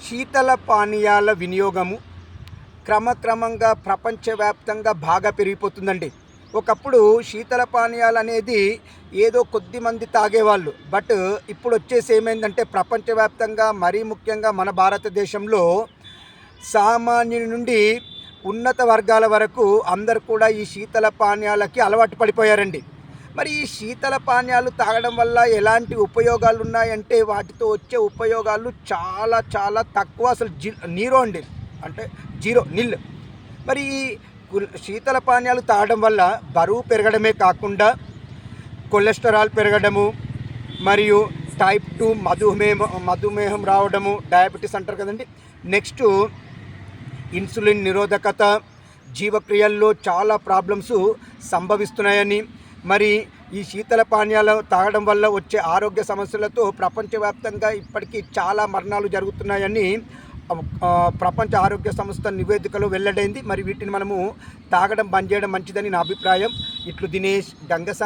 శీతల పానీయాల వినియోగము క్రమక్రమంగా ప్రపంచవ్యాప్తంగా బాగా పెరిగిపోతుందండి. ఒకప్పుడు శీతల పానీయాలు అనేది ఏదో కొద్ది మంది తాగేవాళ్ళు. బట్ ఇప్పుడు వచ్చేసి ఏమైందంటే ప్రపంచవ్యాప్తంగా మరీ ముఖ్యంగా మన భారతదేశంలో సామాన్యుని నుండి ఉన్నత వర్గాల వరకు అందరు కూడా ఈ శీతల పానీయాలకి అలవాటు పడిపోయారండి. మరి ఈ శీతల పానీయాలు తాగడం వల్ల ఎలాంటి ఉపయోగాలు ఉన్నాయంటే వాటితో వచ్చే ఉపయోగాలు చాలా చాలా తక్కువ, అసలు నీరో అండి, అంటే జీరో నిల్. మరి ఈ శీతల పానీయాలు తాగడం వల్ల బరువు పెరగడమే కాకుండా కొలెస్టరాల్ పెరగడము, మరియు టైప్ 2 మధుమేహం రావడము, డయాబెటీస్ అంటారు కదండి. నెక్స్ట్ ఇన్సులిన్ నిరోధకత, జీవక్రియల్లో చాలా ప్రాబ్లమ్స్ సంభవిస్తున్నాయని, మరి ఈ శీతల పానీయాలు తాగడం వల్ల వచ్చే ఆరోగ్య సమస్యలతో ప్రపంచవ్యాప్తంగా ఇప్పటికీ చాలా మరణాలు జరుగుతున్నాయని ప్రపంచ ఆరోగ్య సంస్థ నివేదికలో వెల్లడైంది. మరి వీటిని మనము తాగడం బంద్ చేయడం మంచిదని నా అభిప్రాయం. ఇట్లు దినేష్ గంగసా.